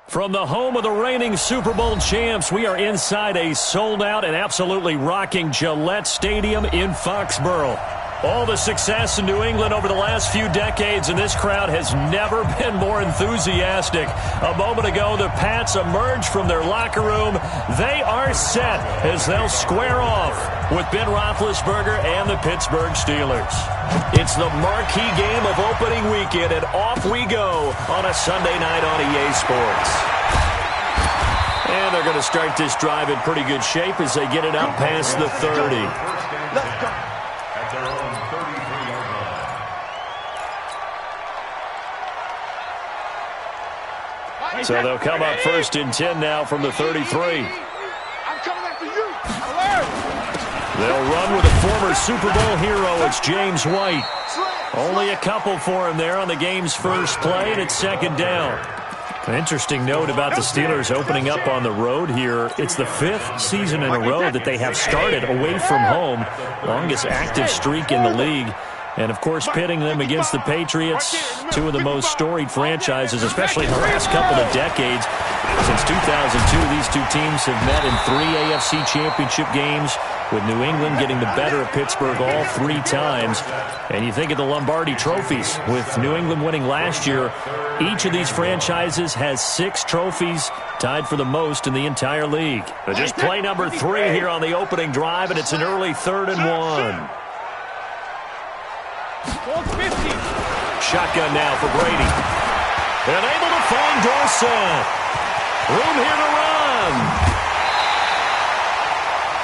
From the home of the reigning Super Bowl champs, we are inside a sold-out and absolutely rocking Gillette Stadium in Foxborough. All the success in New England over the last few decades, and this crowd has never been more enthusiastic. A moment ago, the Pats emerged from their locker room. They are set as they'll square off with Ben Roethlisberger and the Pittsburgh Steelers. It's the marquee game of opening weekend, and off we go on a Sunday night on EA Sports. And they're going to start this drive in pretty good shape as they get it up past the 30. Let's go. So they'll come up first and 10 now from the 33. I'm coming after you. They'll run with a former Super Bowl hero. It's James White. Only a couple for him there on the game's first play, and it's second down. An interesting note about the Steelers opening up on the road here. It's the 5th season in a row that they have started away from home. Longest active streak in the league. And, of course, pitting them against the Patriots, two of the most storied franchises, especially in the last couple of decades. Since 2002, these two teams have met in 3 AFC championship games, with New England getting the better of Pittsburgh all 3 times. And you think of the Lombardi trophies, with New England winning last year. Each of these franchises has 6 trophies, tied for the most in the entire league. But just play number 3 here on the opening drive, and it's an early 3rd and 1. Shotgun now for Brady. And able to find Dorsett. Room here to run.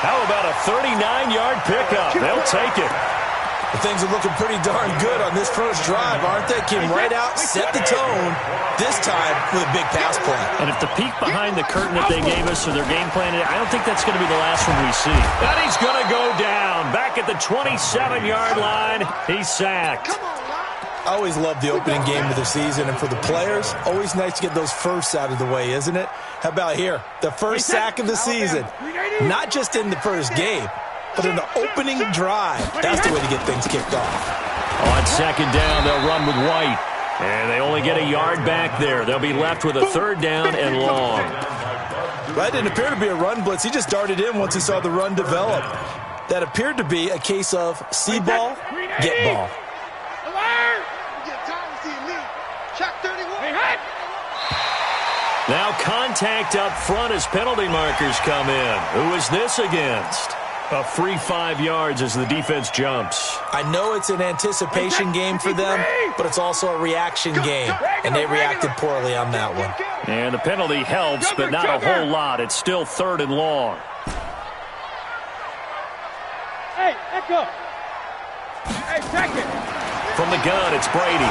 How about a 39-yard pickup? They'll take it. Well, things are looking pretty darn good on this first drive, aren't they? Came right out, set the tone, this time with a big pass play. And if the peek behind the curtain that they gave us or their game plan, I don't think that's going to be the last one we see. And he's going to go down. Back at the 27-yard line, he's sacked. I always love the opening game of the season, and for the players, always nice to get those firsts out of the way, isn't it? How about here? The first sack of the season. Not just in the first game, but in the opening drive. That's the way to get things kicked off. On second down, they'll run with White. And they only get a yard back there. They'll be left with a 3rd down and long. That didn't appear to be a run blitz. He just darted in once he saw the run develop. That appeared to be a case of see ball, get ball. Now contact up front as penalty markers come in. Who is this against? A free 5 yards as the defense jumps. I know it's an anticipation game for them, but it's also a reaction game, and they reacted poorly on that one. And the penalty helps, but not a whole lot. It's still 3rd and long. Hey, Echo. Hey, check it. From the gun, it's Brady.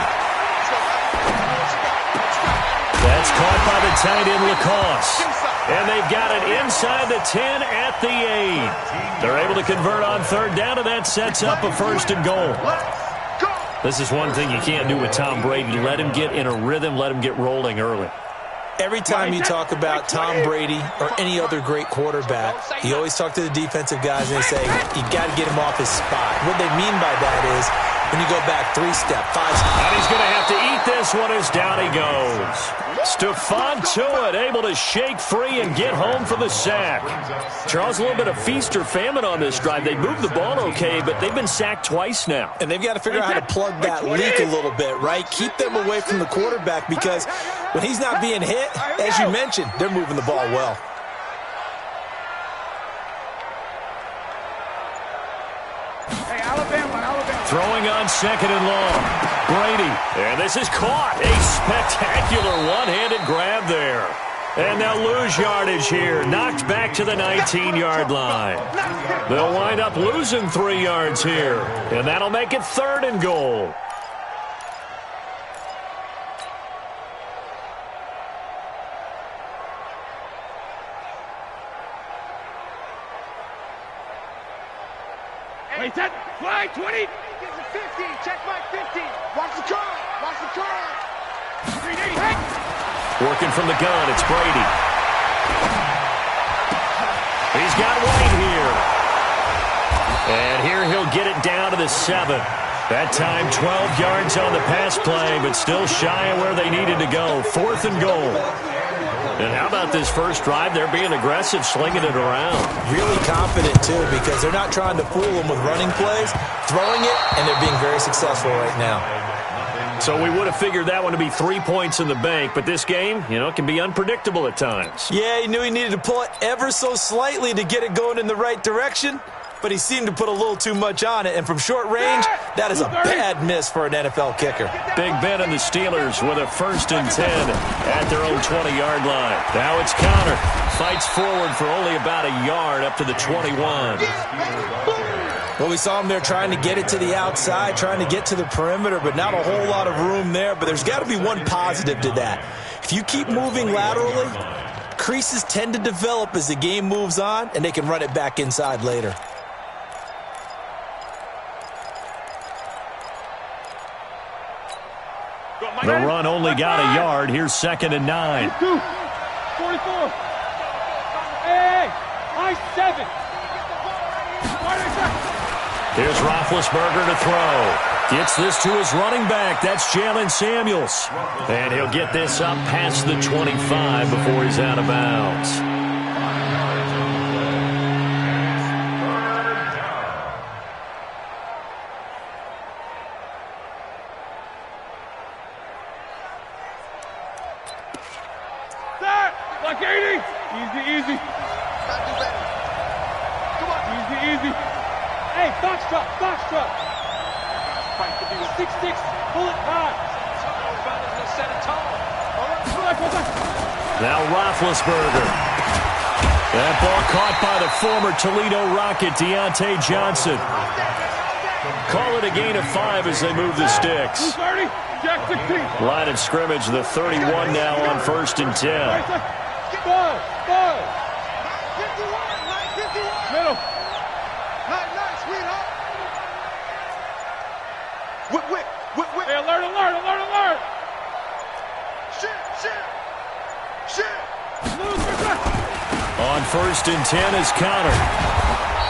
That's caught by the tight end, Lacoste. And they've got it inside the 10 at the 8. They're able to convert on 3rd down, and that sets up a 1st and goal. This is one thing you can't do with Tom Brady. Let him get in a rhythm, let him get rolling early. Every time you talk about Tom Brady or any other great quarterback, you always talk to the defensive guys and they say, you got to get him off his spot. What they mean by that is when you go back 3 step, 5 step. And he's going to have to eat this one as down he goes. Stephon Tuitt able to shake free and get home for the sack. Charles, a little bit of feast or famine on this drive. They moved the ball okay, but they've been sacked twice now. And they've got to figure out how to plug that leak a little bit, right? Keep them away from the quarterback because when he's not being hit, as you mentioned, they're moving the ball well. Hey, Alabama. Throwing on 2nd and long. Brady. And this is caught. A spectacular one-handed grab there. And they'll lose yardage here. Knocked back to the 19-yard line. They'll wind up losing 3 yards here. And that'll make it 3rd and goal. Wait, that fly 20. 50. Check my 50. Watch the car. Working from the gun, it's Brady. He's got White here. And here he'll get it down to the 7. That time 12 yards on the pass play, but still shy of where they needed to go. 4th and goal. And how about this first drive? They're being aggressive, slinging it around. Really confident, too, because they're not trying to fool them with running plays, throwing it, and they're being very successful right now. So we would have figured that one to be 3 points in the bank, but this game, it can be unpredictable at times. Yeah, he knew he needed to pull it ever so slightly to get it going in the right direction, but he seemed to put a little too much on it, and from short range, that is a bad miss for an NFL kicker. Big Ben and the Steelers with a 1st and 10 at their own 20-yard line. Now it's Connor. Fights forward for only about a yard up to the 21. Well, we saw him there trying to get it to the outside, trying to get to the perimeter, but not a whole lot of room there. But there's got to be one positive to that. If you keep moving laterally, creases tend to develop as the game moves on, and they can run it back inside later. The run only got a yard. Here's 2nd and 9. 44. Hey, I-7. Here's Roethlisberger to throw. Gets this to his running back. That's Jalen Samuels. And he'll get this up past the 25 before he's out of bounds. Like 80. Easy. Come on. Easy. Hey, box truck. Fight to be with 6'6", pull it high. Set it tall. Now Roethlisberger. That ball caught by the former Toledo Rocket, Deontay Johnson. Call it a gain of 5 as they move the sticks. 30, Jack 16. Line of scrimmage, the 31 now on 1st and 10. Ball. 51. Middle. Nice, sweetheart. Whip. Hey, alert. Shit. On 1st and 10 is Connor.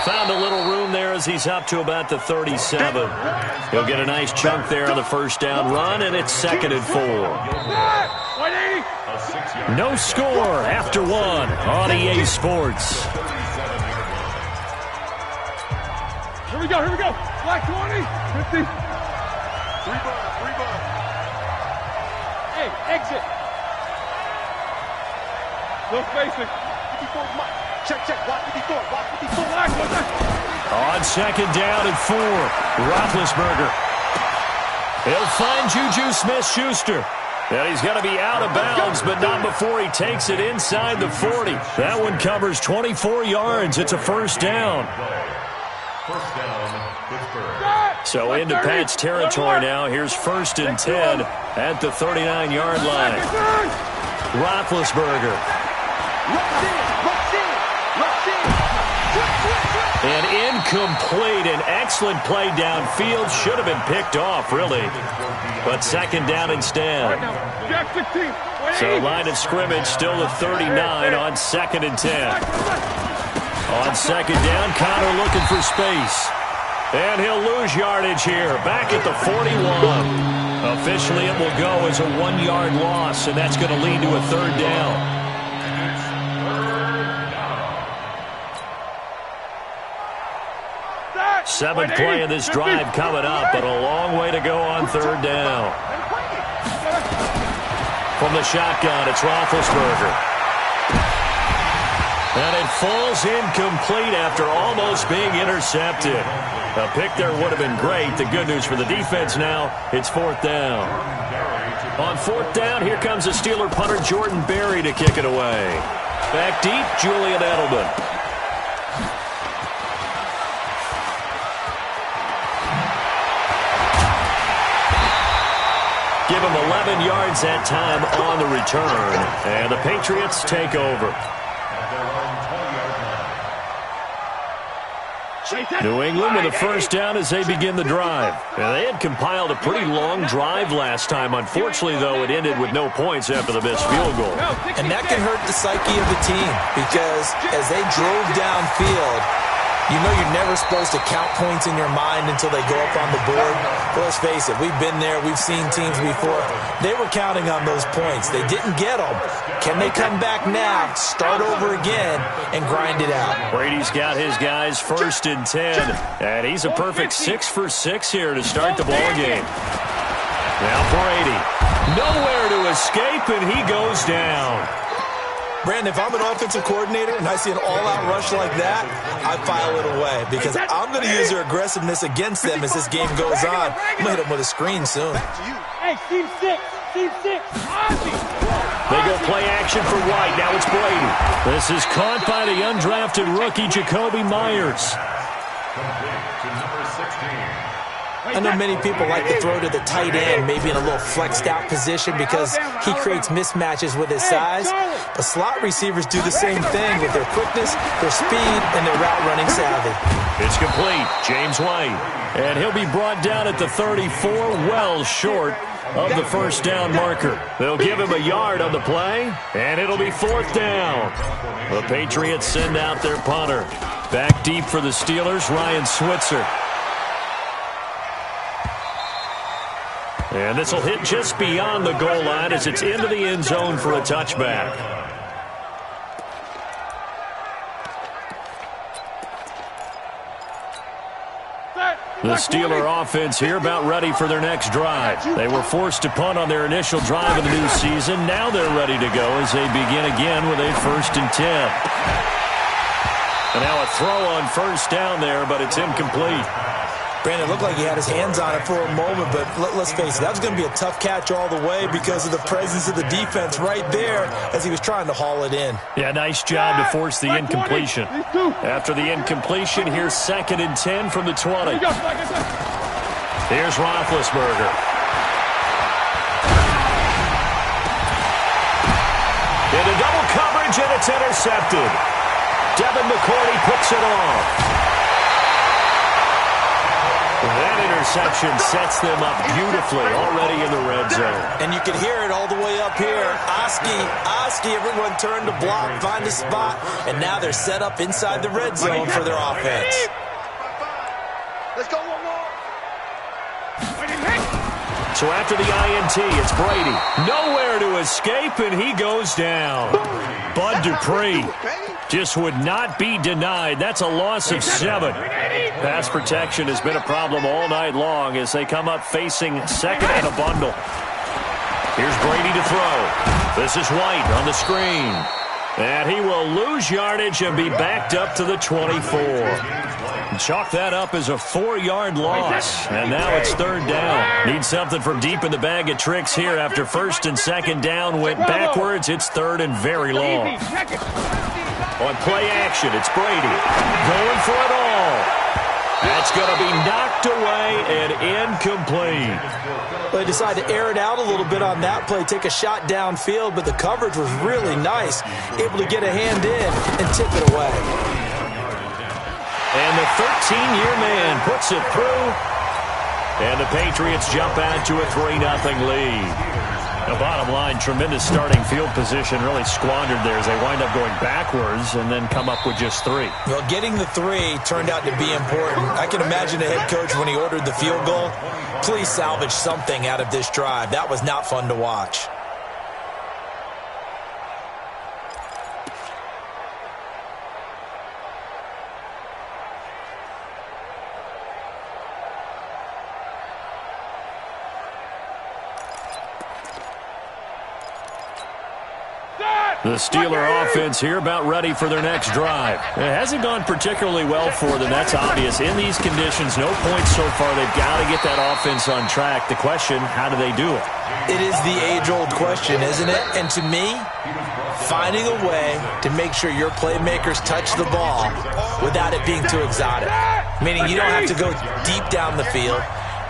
Found a little room there as he's up to about the 37. He'll get a nice chunk there on the first down run, and it's 2nd and 4. 180. No score after 1 on EA Sports. Here we go. Black 20. 50. Three bar. Hey, exit. No spacing. 54 Mike. Check. Watch 54. On 2nd down and 4, Roethlisberger. He'll find Juju Smith-Schuster. And he's going to be out of bounds, but not before he takes it inside the 40. That one covers 24 yards. It's a 1st down. So into Pat's territory now. Here's 1st and 10 at the 39-yard line. Roethlisberger. And incomplete. An excellent play downfield. Should have been picked off, really. But 2nd down instead. So line of scrimmage still the 39 on 2nd and 10. On 2nd down, Connor looking for space. And he'll lose yardage here. Back at the 41. Officially, it will go as a 1-yard loss, and that's going to lead to a 3rd down. Seventh play of this drive coming up, but a long way to go on 3rd down. From the shotgun, it's Roethlisberger. And it falls incomplete after almost being intercepted. A pick there would have been great. The good news for the defense now, it's 4th down. On 4th down, here comes the Steeler punter Jordan Berry to kick it away. Back deep, Julian Edelman. Give him 11 yards that time on the return. And the Patriots take over. New England with a 1st down as they begin the drive. And they had compiled a pretty long drive last time. Unfortunately, though, it ended with no points after the missed field goal. And that can hurt the psyche of the team because as they drove downfield, You know you're never supposed to count points in your mind until they go up on the board. But let's face it, we've been there. We've seen teams before. They were counting on those points. They didn't get them. Can they come back now, start over again, and grind it out? Brady's got his guys 1st and 10. And he's a perfect 6 for 6 here to start the ball game. Now Brady. Nowhere to escape, and he goes down. Brandon, if I'm an offensive coordinator and I see an all-out rush like that, I file it away because I'm going to use their aggressiveness against them as this game goes on. I'm going to hit them with a screen soon. Hey, team 6. They go play action for White. Now it's Brady. This is caught by the undrafted rookie, Jacoby Myers. I know many people like to throw to the tight end, maybe in a little flexed out position because he creates mismatches with his size. But slot receivers do the same thing with their quickness, their speed, and their route running savvy. It's complete. James White. And he'll be brought down at the 34, well short of the first down marker. They'll give him a yard on the play, and it'll be 4th down. The Patriots send out their punter. Back deep for the Steelers, Ryan Switzer. And this will hit just beyond the goal line as it's into the end zone for a touchback. The Steeler offense here about ready for their next drive. They were forced to punt on their initial drive of the new season. Now they're ready to go as they begin again with a 1st and 10. And now a throw on 1st down there, but it's incomplete. Brandon, it looked like he had his hands on it for a moment, but let's face it, that was going to be a tough catch all the way because of the presence of the defense right there as he was trying to haul it in. Yeah, nice job to force the incompletion. After the incompletion, here's 2nd and 10 from the 20. Here's Roethlisberger. Into double coverage, and it's intercepted. Devin McCourty picks it off. That interception sets them up beautifully already in the red zone. And you can hear it all the way up here. Oski, everyone turned to block, find a spot, and now they're set up inside the red zone for their offense. Let's go one more. So after the INT, it's Brady. Nowhere to escape, and he goes down. Bud Dupree just would not be denied. That's a loss of 7. Pass protection has been a problem all night long as they come up facing 2nd and a bundle. Here's Brady to throw. This is White on the screen. And he will lose yardage and be backed up to the 24. Chalk that up as a 4-yard loss. And now it's 3rd down. Need something from deep in the bag of tricks here after 1st and 2nd down went backwards. It's 3rd and very long. On play action, it's Brady. Going for it all. That's going to be knocked away and incomplete. Well, they decided to air it out a little bit on that play, take a shot downfield, but the coverage was really nice. Able to get a hand in and tip it away. And the 13-year man puts it through. And the Patriots jump out to a 3-0 lead. The bottom line, tremendous starting field position, really squandered there as they wind up going backwards and then come up with just 3. Well, getting the 3 turned out to be important. I can imagine the head coach when he ordered the field goal. Please salvage something out of this drive. That was not fun to watch. The Steeler offense here about ready for their next drive. It hasn't gone particularly well for them. That's obvious. In these conditions, no points so far. They've got to get that offense on track. The question, how do they do it? It is the age-old question, isn't it? And to me, finding a way to make sure your playmakers touch the ball without it being too exotic. Meaning you don't have to go deep down the field.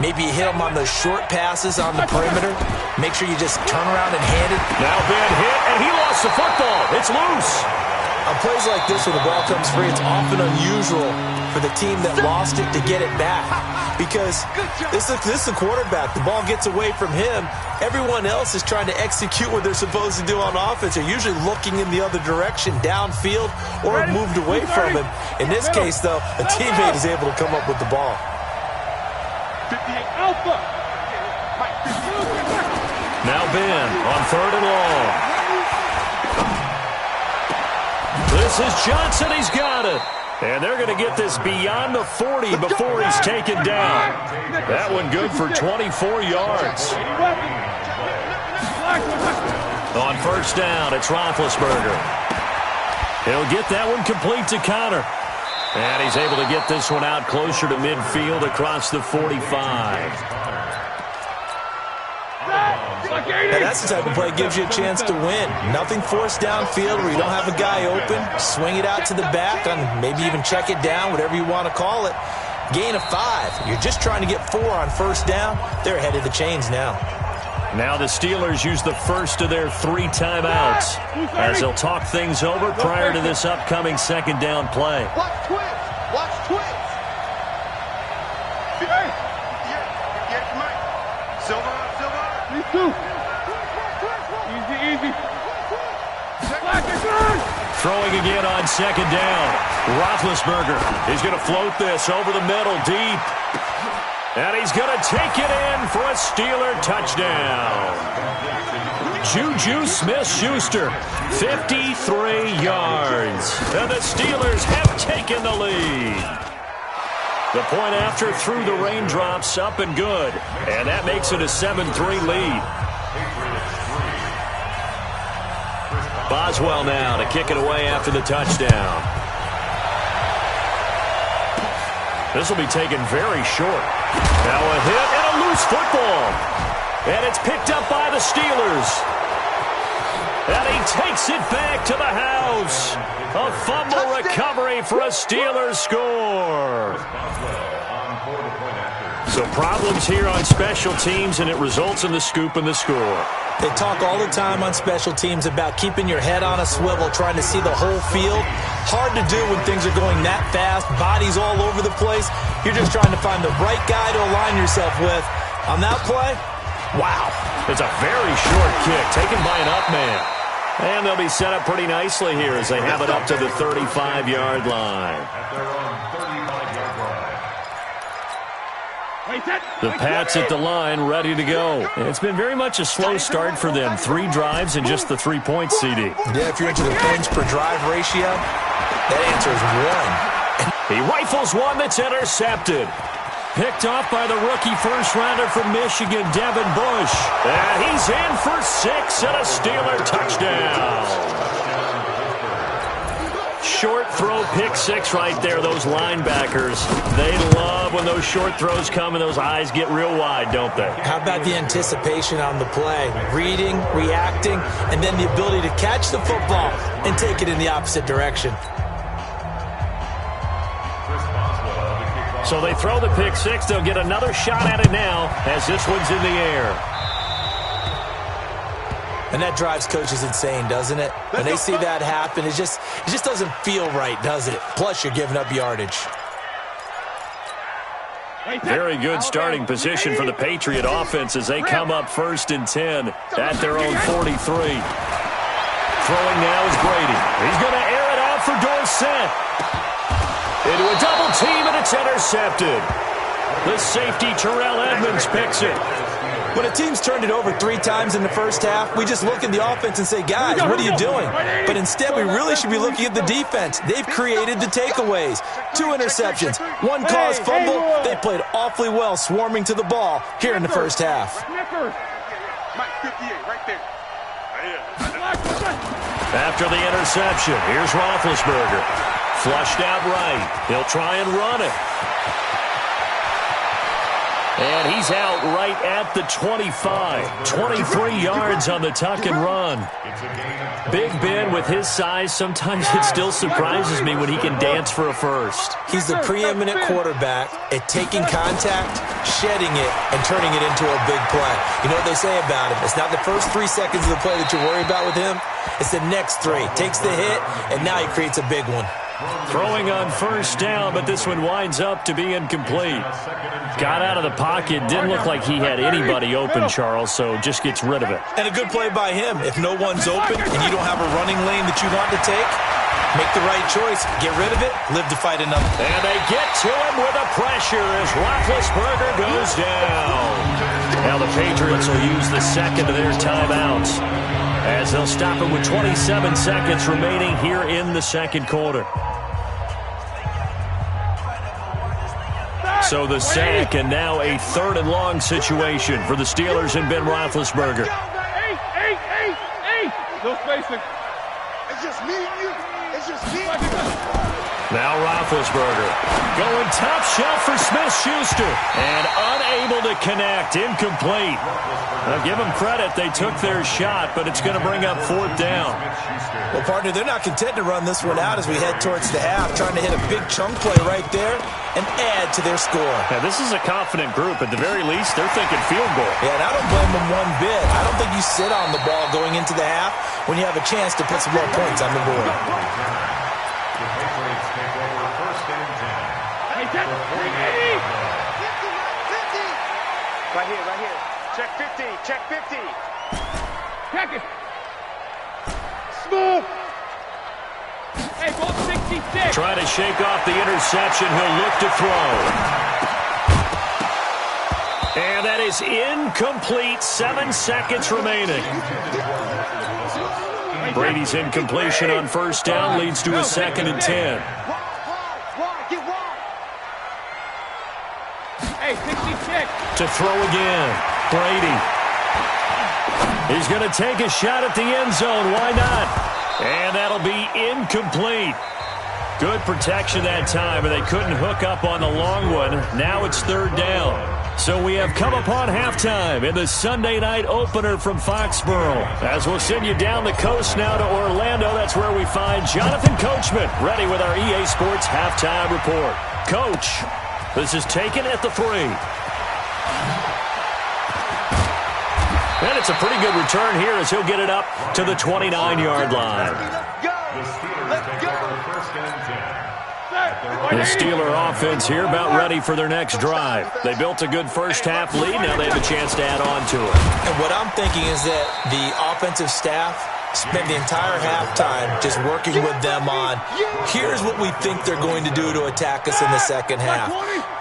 Maybe you hit them on those short passes on the perimeter. Make sure you just turn around and hand it. Now Ben hit, and he lost the football. It's loose. On plays like this when the ball comes free, it's often unusual for the team that lost it to get it back. Because this is the quarterback. The ball gets away from him. Everyone else is trying to execute what they're supposed to do on offense. They're usually looking in the other direction, downfield, or have moved away from him. In this case, though, a teammate is able to come up with the ball. 58 Alpha. Now Ben on 3rd and long. This is Johnson. He's got it. And they're going to get this beyond the 40 before he's taken down. That one good for 24 yards. On 1st down, it's Roethlisberger. He'll get that one complete to Connor. And he's able to get this one out closer to midfield across the 45. Now that's the type of play that gives you a chance to win. Nothing forced downfield where you don't have a guy open. Swing it out to the back, and maybe even check it down, whatever you want to call it. Gain of 5. You're just trying to get 4 on 1st down. They're ahead of the chains now. Now the Steelers use the first of their 3 timeouts as they'll talk things over prior to this upcoming 2nd down play. Watch twins. Watch twins. Get Mike. Silver. Easy. Throwing again on 2nd down. Roethlisberger is going to float this over the middle deep. And he's going to take it in for a Steeler touchdown. Juju Smith-Schuster, 53 yards. And the Steelers have taken the lead. The point after through the raindrops, up and good. And that makes it a 7-3 lead. Boswell now to kick it away after the touchdown. This will be taken very short. Now a hit and a loose football. And it's picked up by the Steelers. And he takes it back to the house. A fumble recovery for a Steelers score. So problems here on special teams, and it results in the scoop and the score. They talk all the time on special teams about keeping your head on a swivel, trying to see the whole field. Hard to do when things are going that fast, bodies all over the place. You're just trying to find the right guy to align yourself with. On that play, wow. It's a very short kick taken by an up man. And they'll be set up pretty nicely here as they have it up to the 35-yard line. The Pats at the line, ready to go. And it's been very much a slow start for them. 3 drives and just the 3 points, CD. Yeah, if you're into the points per drive ratio, that answer is 1. He rifles one that's intercepted. Picked off by the rookie first-rounder from Michigan, Devin Bush. And he's in for 6 and a Steeler touchdown. Short throw, pick 6 right there. Those linebackers, they love when those short throws come and those eyes get real wide, don't they? How about the anticipation on the play? Reading, reacting, and then the ability to catch the football and take it in the opposite direction. So they throw the pick 6. They'll get another shot at it now as this one's in the air. And that drives coaches insane, doesn't it? When they see that happen, it just doesn't feel right, does it? Plus, you're giving up yardage. Very good starting position for the Patriot offense as they come up 1st and 10 at their own 43. Throwing now is Brady. He's going to air it out for Dorsett. Into a double team, and it's intercepted. The safety, Terrell Edmonds, picks it. When a team's turned it over 3 times in the first half, we just look at the offense and say, guys, what are you doing? But instead, we really should be looking at the defense. They've created the takeaways. 2 interceptions, 1 caused fumble. They played awfully well swarming to the ball here in the first half. Mike 58, right there. After the interception, here's Roethlisberger. Flushed out right. He'll try and run it. And he's out right at the 25. 23 yards on the tuck and run. Big Ben with his size, sometimes it still surprises me when he can dance for a first. He's the preeminent quarterback at taking contact, shedding it, and turning it into a big play. You know what they say about him? It's not the first 3 seconds of the play that you worry about with him. It's the next 3. Takes the hit, and now he creates a big one. Throwing on first down, but this one winds up to be incomplete. Got out of the pocket. Didn't look like he had anybody open, Charles, so just gets rid of it. And a good play by him. If no one's open and you don't have a running lane that you want to take, make the right choice. Get rid of it. Live to fight another. And they get to him with a pressure as Roethlisberger goes down. Now the Patriots will use the second of their timeouts as they'll stop it with 27 seconds remaining here in the second quarter. So the sack, and now a 3rd and long situation for the Steelers and Ben Roethlisberger. No spacing. It's just me and you. It's just me and you. Now Roethlisberger going top shelf for Smith-Schuster. And unable to connect. Incomplete. Now give them credit. They took their shot, but it's going to bring up 4th down. Well, partner, they're not content to run this one out as we head towards the half, trying to hit a big chunk play right there and add to their score. Now, this is a confident group. At the very least, they're thinking field goal. Yeah, and I don't blame them one bit. I don't think you sit on the ball going into the half when you have a chance to put some more points on the board. Right here. Check 50. Check it. Smooth. Hey, ball 66. Trying to shake off the interception. He'll look to throw. And that is incomplete. 7 seconds remaining. Brady's incompletion on first down leads to a 2nd and 10. Hey, 66. To throw again. Brady. He's going to take a shot at the end zone. Why not? And that'll be incomplete. Good protection that time, and they couldn't hook up on the long one. Now it's 3rd down. So we have come upon halftime in the Sunday night opener from Foxborough. As we'll send you down the coast now to Orlando, that's where we find Jonathan Coachman, ready with our EA Sports halftime report. Coach, this is taken at the 3. And it's a pretty good return here as he'll get it up to the 29-yard line. Let's go. The Steeler offense here about ready for their next drive. They built a good first-half lead. Now they have a chance to add on to it. And what I'm thinking is that the offensive staff spent the entire halftime just working with them on, here's what we think they're going to do to attack us in the second half.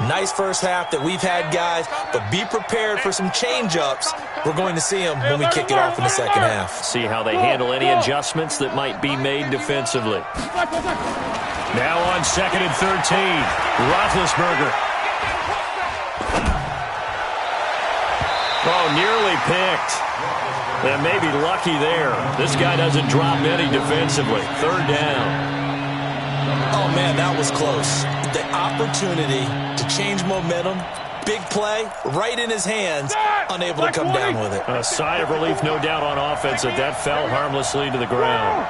Nice first half that we've had, guys, but be prepared for some change-ups. We're going to see them when we kick it off in the second half. See how they handle any adjustments that might be made defensively. Now on 2nd and 13, Roethlisberger. Oh, nearly picked. And maybe lucky there. This guy doesn't drop any defensively. 3rd down. Oh, man, that was close. The opportunity to change momentum, big play, right in his hands, unable to come down with it. A sigh of relief, no doubt, on offense that that fell harmlessly to the ground.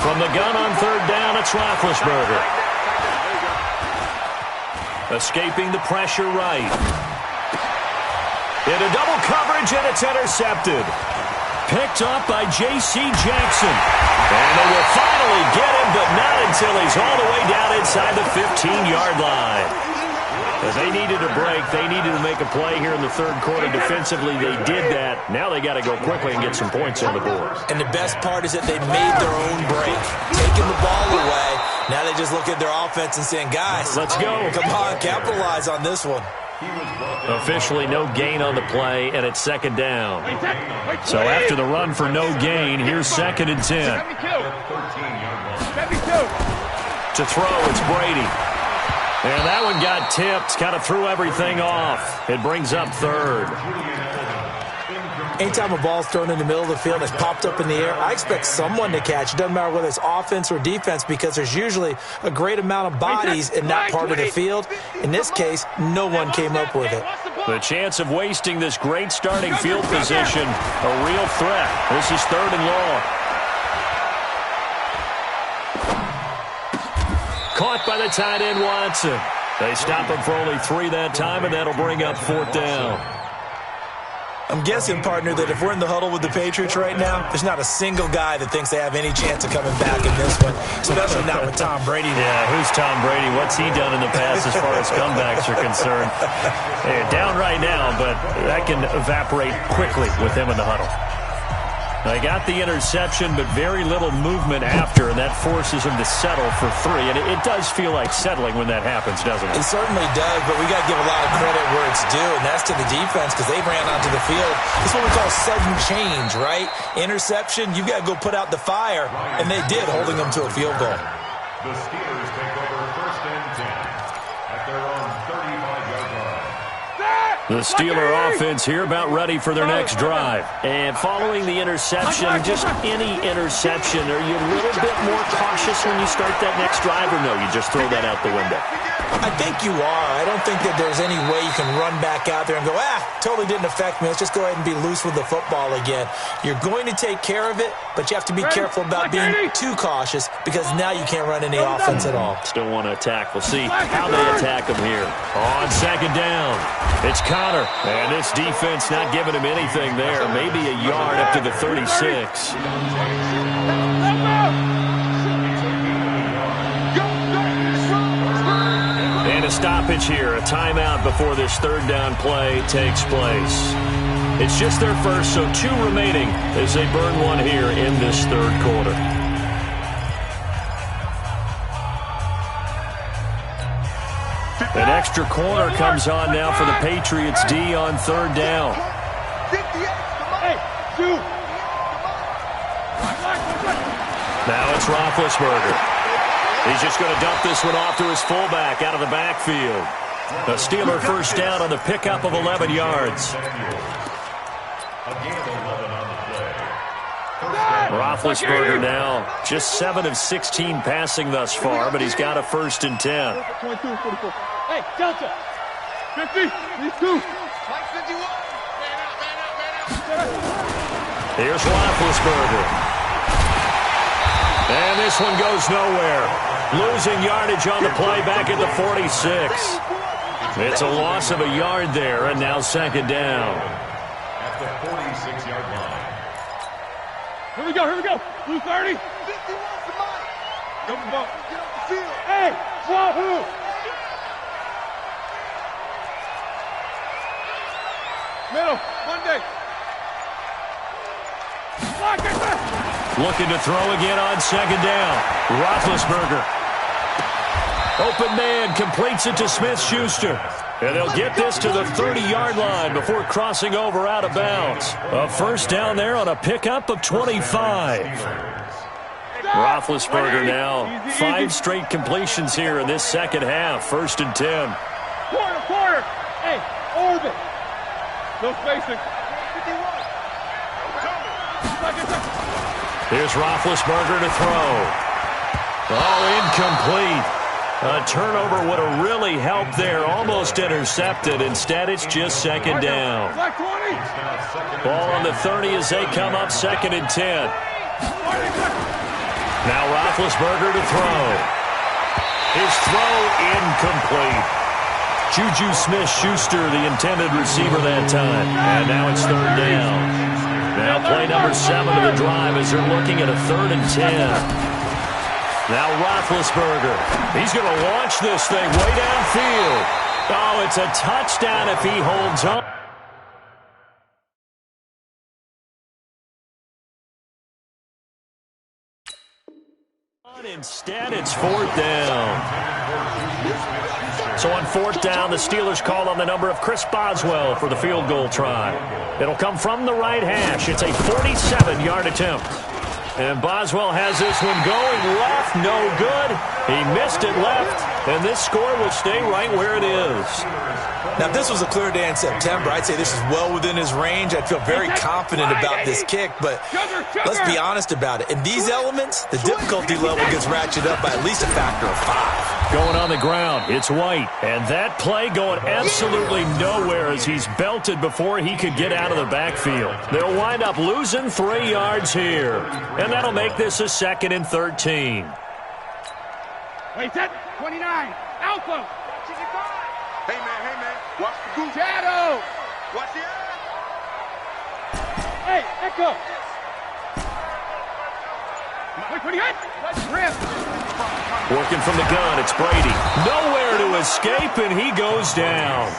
From the gun on 3rd down, it's Roethlisberger. Escaping the pressure right. Into double coverage, and it's intercepted. Picked up by J.C. Jackson. And they will finally get him, but not until he's all the way down inside the 15-yard line. As they needed a break, they needed to make a play here in the 3rd quarter. Defensively, they did that. Now they got to go quickly and get some points on the board. And the best part is that they made their own break, taking the ball away. Now they just look at their offense and saying, guys, let's go. Come on, capitalize on this one. Officially no gain on the play, and it's 2nd down. So after the run for no gain, here's 2nd and 10. To throw, it's Brady. And that one got tipped, kind of threw everything off. It brings up 3rd. Anytime a ball's thrown in the middle of the field that's popped up in the air, I expect someone to catch. It doesn't matter whether it's offense or defense because there's usually a great amount of bodies in that part of the field. In this case, no one came up with it. The chance of wasting this great starting field position, a real threat. This is 3rd and long. Caught by the tight end, Watson. They stop him for only 3 that time, and that'll bring up 4th down. I'm guessing, partner, that if we're in the huddle with the Patriots right now, there's not a single guy that thinks they have any chance of coming back in this one, especially not with Tom Brady. Yeah, who's Tom Brady? What's he done in the past as far as comebacks are concerned? Hey, down right now, but that can evaporate quickly with him in the huddle. They got the interception, but very little movement after, and that forces him to settle for 3. And it does feel like settling when that happens, doesn't it? It certainly does, but we got to give a lot of credit where it's due, and that's to the defense because they ran onto the field. This is what we call sudden change, right? Interception, you've got to go put out the fire, and they did, holding them to a field goal. The Steelers take over 1st and 10 at their own 35-yard line. The Steeler offense here about ready for their next drive. And following the interception, just any interception, are you a little bit more cautious when you start that next drive, or no, you just throw that out the window? I think you are. I don't think that there's any way you can run back out there and go, totally didn't affect me. Let's just go ahead and be loose with the football again. You're going to take care of it, but you have to be careful about being too cautious because now you can't run any offense at all. Still want to attack. We'll see how they attack him here. On 2nd down, it's Connor, and this defense not giving him anything there. Maybe a yard up to the 36. And a stoppage here, a timeout before this 3rd down play takes place. It's just their first, so 2 remaining as they burn one here in this 3rd quarter. An extra corner comes on now for the Patriots D on 3rd down. Now it's Roethlisberger. He's just going to dump this one off to his fullback out of the backfield. A Steeler first down on the pickup of 11 yards. Roethlisberger now just 7 of 16 passing thus far, but he's got a 1st and 10. Hey, Delta. 50. These 2. Here's Roethlisberger. And this one goes nowhere. Losing yardage on the play back at the 46. It's a loss of a yard there, and now 2nd down. At the 46-yard line. Here we go. Blue 30. 51's the mic. Go for the ball. Get off the field. Hey, Wahoo. Middle, Monday. Looking to throw again on 2nd down. Roethlisberger. Open man completes it to Smith-Schuster. And they'll get this to the 30-yard line before crossing over out of bounds. A 1st down there on a pickup of 25. Roethlisberger now 5 straight completions here in this 2nd half. 1st and 10. Quarter. Hey, orbit. No spacing. 51. Here's Roethlisberger to throw. Oh, incomplete. A turnover would have really helped there. Almost intercepted. Instead, it's just 2nd down. Ball on the 30 as they come up 2nd and 10. Now Roethlisberger to throw. His throw incomplete. Juju Smith-Schuster, the intended receiver that time. And now it's 3rd down. Now play number 7 of the drive as they're looking at a 3rd and 10. Now Roethlisberger. He's going to launch this thing way downfield. Oh, it's a touchdown if he holds on. Instead, it's 4th down. So on 4th down, the Steelers call on the number of Chris Boswell for the field goal try. It'll come from the right hash. It's a 47-yard attempt. And Boswell has this one going left, no good. He missed it left, and this score will stay right where it is. Now, if this was a clear day in September, I'd say this is well within his range. I'd feel very confident about this kick, but let's be honest about it. In these elements, the difficulty level gets ratcheted up by at least a factor of 5. Going on the ground, it's White. And that play going absolutely nowhere as he's belted before he could get out of the backfield. They'll wind up losing 3 yards here. And that'll make this a 2nd and 13. Wait, set. 29. Alpha. Hey, man. Watch the boot. Shadow. Watch the eye. Hey, Echo. Wait, 28. Rip. Working from the gun, it's Brady. Nowhere to escape, and he goes down.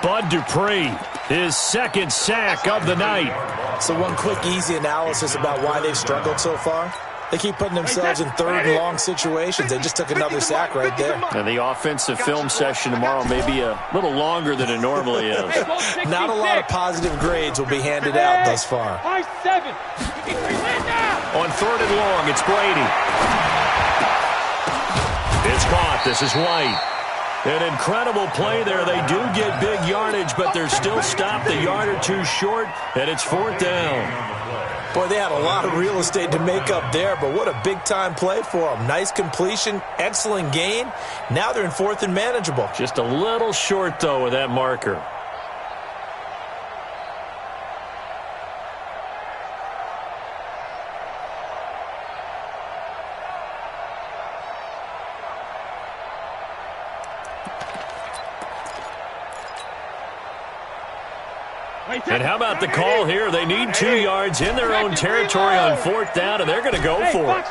Bud Dupree, his 2nd sack of the night. So one quick, easy analysis about why they've struggled so far. They keep putting themselves in 3rd and long situations. They just took another sack right there. And the offensive film session tomorrow may be a little longer than it normally is. Not a lot of positive grades will be handed out thus far. 5-7. On 3rd and long, it's Brady. It's caught. This is White. An incredible play there. They do get big yardage, but they're still stopped a yard or 2 short, and it's 4th down. Boy, they had a lot of real estate to make up there, but what a big-time play for them. Nice completion, excellent gain. Now they're in 4th and manageable. Just a little short, though, with that marker. And how about the call here? They need 2 yards in their own territory on 4th down, and they're going to go for it.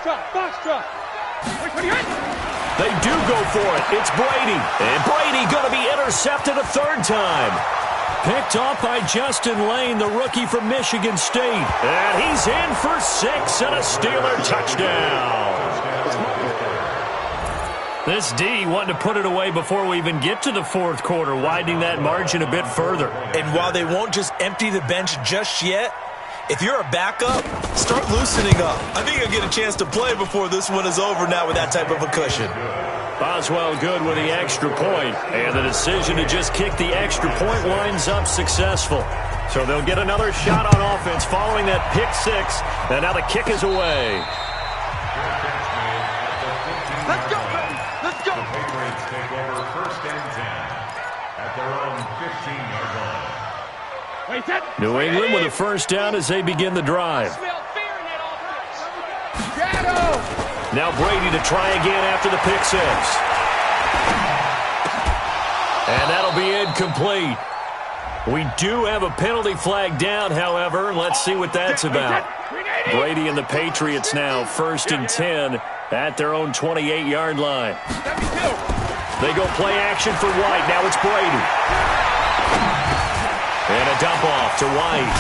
They do go for it. It's Brady. And Brady going to be intercepted a 3rd time. Picked off by Justin Lane, the rookie from Michigan State. And he's in for 6 and a Steeler touchdown. This D wanting to put it away before we even get to the 4th quarter, widening that margin a bit further. And while they won't just empty the bench just yet, if you're a backup, start loosening up. I think you'll get a chance to play before this one is over now with that type of a cushion. Boswell good with the extra point, and the decision to just kick the extra point winds up successful. So they'll get another shot on offense following that pick 6, and now the kick is away. Let's go, baby. Let's go. The Patriots take over 1st and 10 at their own 15-yard line. Wait, set. New England with a 1st down as they begin the drive. Shadow. Now Brady to try again after the pick 6. And that'll be incomplete. We do have a penalty flag down, however. Let's see what that's about. Brady and the Patriots now 1st and 10 at their own 28-yard line. They go play action for White. Now it's Brady. And a dump off to White.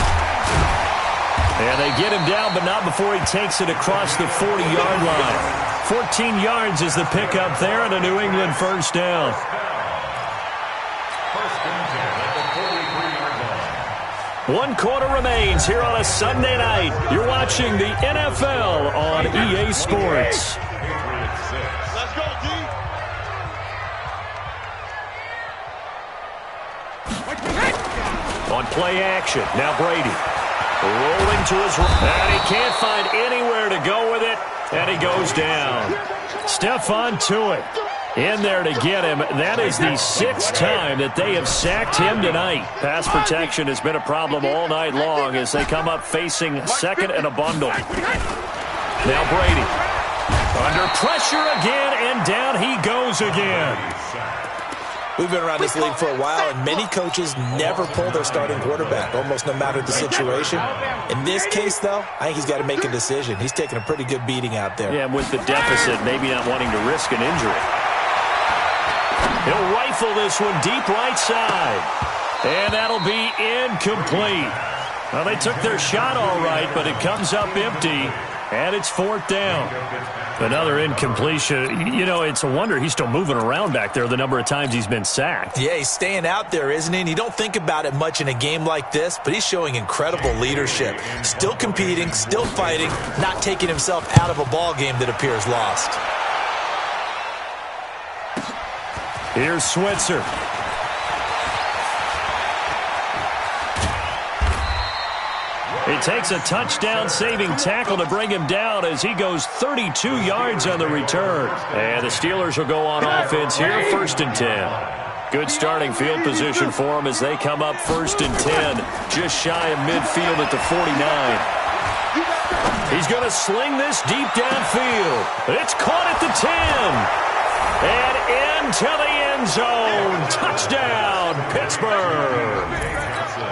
And they get him down, but not before he takes it across the 40-yard line. 14 yards is the pickup there, and a New England 1st down. 1st and 10 at the 43-yard line. 1 quarter remains here on a Sunday night. You're watching the NFL on EA Sports. Let's go, D. On play action, now Brady. Rolling to his right, and he can't find anywhere to go with it, and he goes down. Stephon Tuitt in there to get him. That is the 6th time that they have sacked him tonight. Pass protection has been a problem all night long as they come up facing 2nd and a bundle. Now Brady. Under pressure again, and down he goes again. We've been around this league for a while, and many coaches never pull their starting quarterback, almost no matter the situation. In this case, though, I think he's got to make a decision. He's taking a pretty good beating out there. Yeah, and with the deficit, maybe not wanting to risk an injury. He'll rifle this one deep right side. And that'll be incomplete. Well, they took their shot all right, but it comes up empty, and it's 4th down. Another incompletion. You know, it's a wonder he's still moving around back there the number of times he's been sacked. Yeah, he's staying out there, isn't he? And you don't think about it much in a game like this, but he's showing incredible leadership. Still competing, still fighting, not taking himself out of a ball game that appears lost. Here's Switzer. it takes a touchdown-saving tackle to bring him down as he goes 32 yards on the return. And the Steelers will go on offense here, 1st and 10. Good starting field position for them as they come up 1st and 10, just shy of midfield at the 49. He's going to sling this deep downfield. It's caught at the 10. And into the end zone. Touchdown, Pittsburgh.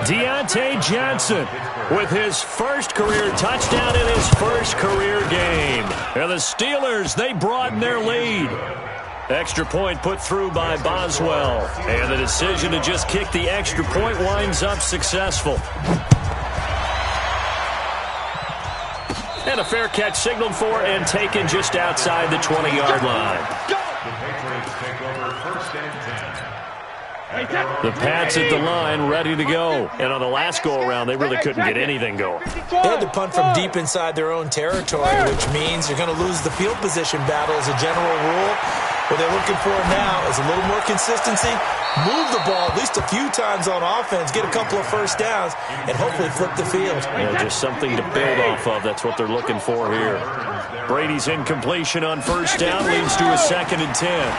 Deontay Johnson with his first career touchdown in his first career game. And the Steelers, they broaden their lead. Extra point put through by Boswell. And the decision to just kick the extra point winds up successful. And a fair catch signaled for and taken just outside the 20-yard line. The Patriots take over 1st and 10. The Pats at the line ready to go. And on the last go-around, they really couldn't get anything going. They had to punt from deep inside their own territory, which means you're going to lose the field position battle as a general rule. What they're looking for now is a little more consistency, move the ball at least a few times on offense, get a couple of first downs, and hopefully flip the field. Yeah, just something to build off of. That's what they're looking for here. Brady's incompletion on 1st down leads to a 2nd and 10.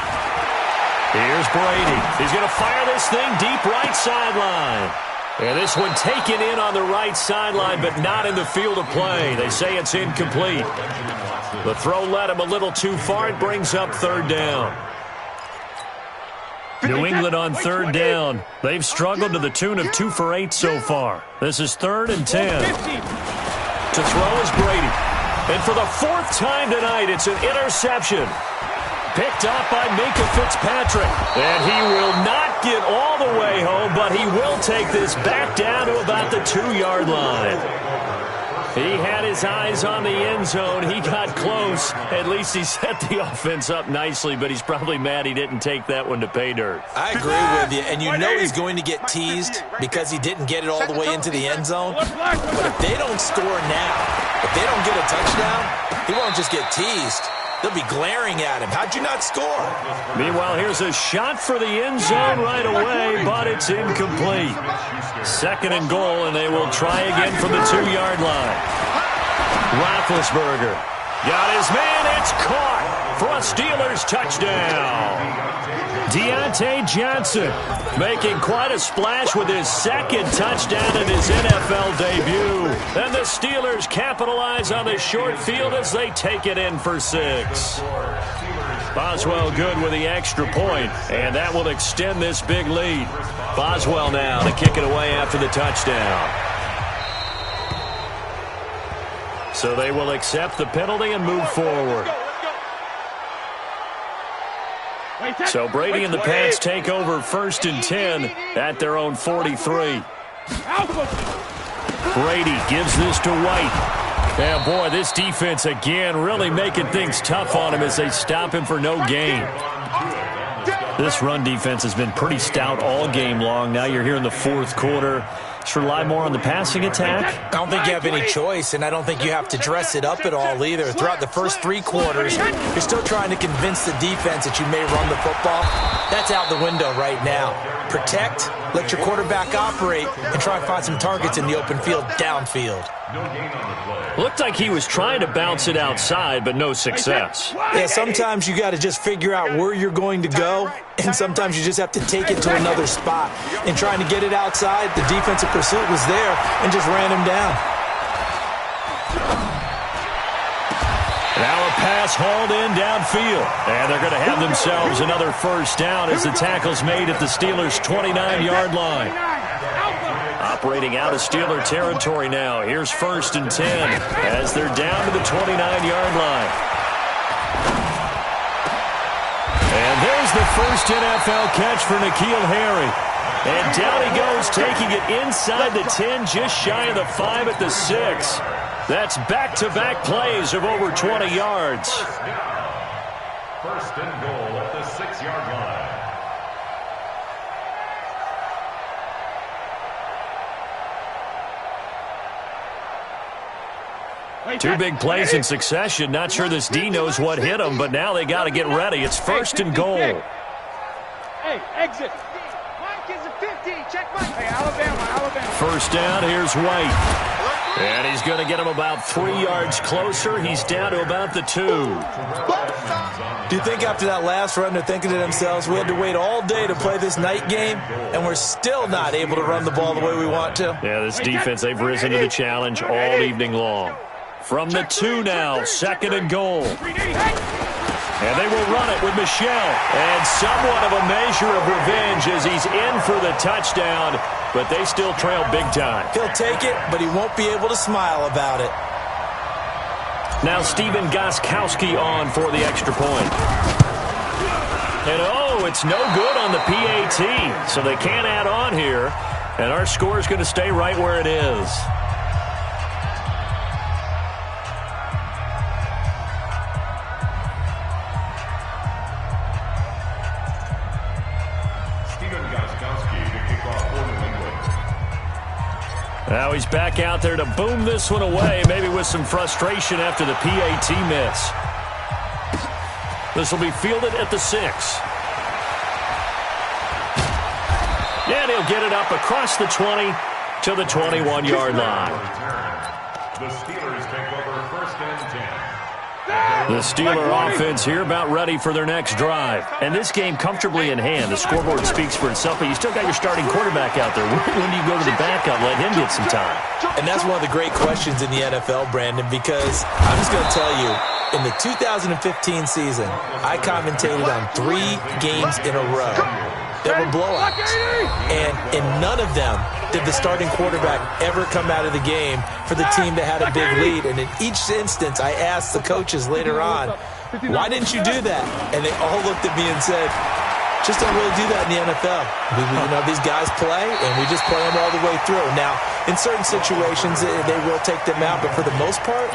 Here's Brady. He's going to fire this thing deep right sideline. And this one taken in on the right sideline, but not in the field of play. They say it's incomplete. The throw led him a little too far. It brings up 3rd down. New England on 3rd down. They've struggled to the tune of 2 for 8 so far. This is 3rd and 10. To throw is Brady. And for the 4th time tonight, it's an interception. Picked up by Minka Fitzpatrick. And he will not get all the way home, but he will take this back down to about the 2-yard line. He had his eyes on the end zone. He got close. At least he set the offense up nicely, but he's probably mad he didn't take that one to pay dirt. I agree with you, and you know he's going to get teased because he didn't get it all the way into the end zone. But if they don't score now, if they don't get a touchdown, he won't just get teased. They'll be glaring at him. How'd you not score? Meanwhile, here's a shot for the end zone right away, but it's incomplete. 2nd and goal, and they will try again from the 2-yard line. Roethlisberger got his man. It's caught for a Steelers touchdown. Deontay Johnson making quite a splash with his 2nd touchdown in his NFL debut. And the Steelers capitalize on the short field as they take it in for 6. Boswell good with the extra point, and that will extend this big lead. Boswell now to kick it away after the touchdown. So they will accept the penalty and move forward. So Brady and the Pats take over 1st and 10 at their own 43. Brady gives this to White. Yeah, boy, this defense again really making things tough on him as they stop him for no gain. This run defense has been pretty stout all game long. Now you're here in the 4th quarter. Just rely more on the passing attack. I don't think you have any choice, and I don't think you have to dress it up at all either. Throughout the first 3 quarters, you're still trying to convince the defense that you may run the football. That's out the window right now. Protect, let your quarterback operate, and try and find some targets in the open field downfield. Looked like he was trying to bounce it outside, but no success. Yeah, sometimes you got to just figure out where you're going to go, and sometimes you just have to take it to another spot. And trying to get it outside, the defensive pursuit was there and just ran him down. Now a pass hauled in downfield. And they're going to have themselves another 1st down as the tackle's made at the Steelers' 29-yard line. Operating out of Steeler territory now. Here's 1st and 10 as they're down to the 29-yard line. And there's the first NFL catch for N'Keal Harry. And down he goes, taking it inside the 10, just shy of the 5 at the 6. That's back-to-back plays of over 20 yards. 1st and goal at the 6-yard line. Two big plays in succession. Not sure this D knows what hit him, but now they got to get ready. It's 1st and goal. Hey, exit. Mike is a 50. Check Mike. Hey, Alabama. 1st down, here's White. And he's going to get him about 3 yards closer. He's down to about the 2. Do you think after that last run they're thinking to themselves, we had to wait all day to play this night game, and we're still not able to run the ball the way we want to? Yeah, this defense, they've risen to the challenge all evening long. From the 2 now, 2nd and goal. And they will run it with Michel. And somewhat of a measure of revenge as he's in for the touchdown, but they still trail big time. He'll take it, but he won't be able to smile about it. Now Steven Gostkowski on for the extra point. And oh, it's no good on the PAT, so they can't add on here. And our score is going to stay right where it is. Now he's back out there to boom this one away, maybe with some frustration after the PAT miss. This will be fielded at the 6. And he'll get it up across the 20 to the 21-yard line. The Steelers take over 1st and 10. The Steeler offense here about ready for their next drive. And this game comfortably in hand. The scoreboard speaks for itself, but you still got your starting quarterback out there. When do you go to the backup, let him get some time? And that's one of the great questions in the NFL, Brandon, because I'm just going to tell you, in the 2015 season, I commentated on 3 games in a row that were blowouts. And in none of them did the starting quarterback ever come out of the game for the team that had a big lead. And in each instance, I asked the coaches later on, why didn't you do that? And they all looked at me and said, just don't really do that in the NFL. These guys play, and we just play them all the way through. Now, in certain situations, they will take them out, but for the most part,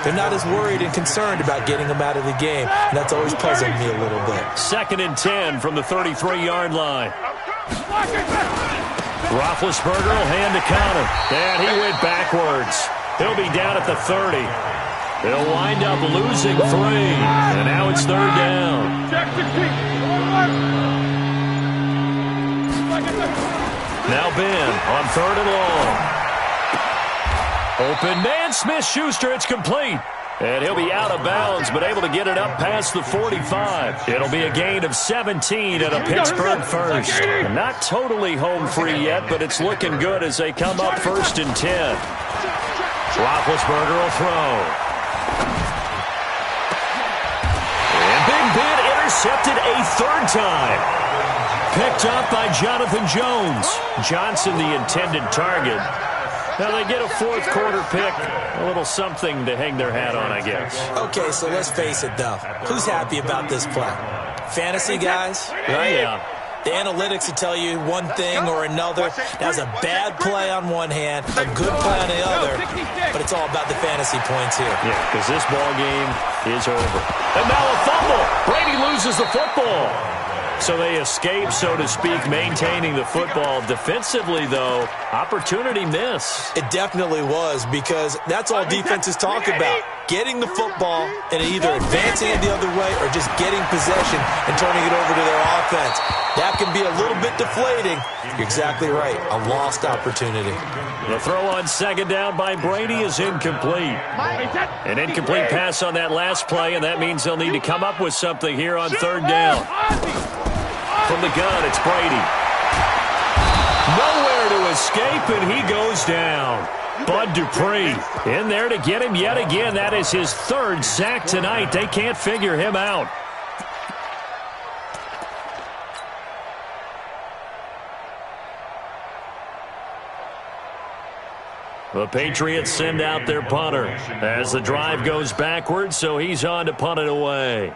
they're not as worried and concerned about getting them out of the game. And that's always puzzled me a little bit. 2nd and 10 from the 33-yard line. Roethlisberger will hand to counter. And he went backwards. He'll be down at the 30. They'll wind up losing 3. And now it's 3rd down. Now Ben on 3rd and long. Open man, Smith-Schuster, it's complete. And he'll be out of bounds, but able to get it up past the 45. It'll be a gain of 17 and a Pittsburgh first. And not totally home free yet, but it's looking good as they come up 1st and 10. Roethlisberger will throw. And Big Ben intercepted a 3rd time. Picked up by Jonathan Jones. Johnson, the intended target. Now they get a 4th quarter pick. A little something to hang their hat on, I guess. Okay, so let's face it, though. Who's happy about this play? Fantasy guys? Right? Yeah. The analytics will tell you one thing or another. That's a bad play on one hand, a good play on the other, but it's all about the fantasy points here. Yeah, because this ball game is over. And now a fumble. Brady loses the football. So they escape, so to speak, maintaining the football. Defensively, though, opportunity miss. It definitely was, because that's all defenses talk about. Getting the football and either advancing it the other way or just getting possession and turning it over to their offense. That can be a little bit deflating. You're exactly right. A lost opportunity. The throw on 2nd down by Brady is incomplete. An incomplete pass on that last play, and that means they'll need to come up with something here on 3rd down. From the gun, it's Brady. Nowhere to escape, and he goes down. Bud Dupree in there to get him yet again. That is his 3rd sack tonight. They can't figure him out. The Patriots send out their punter as the drive goes backwards, so he's on to punt it away.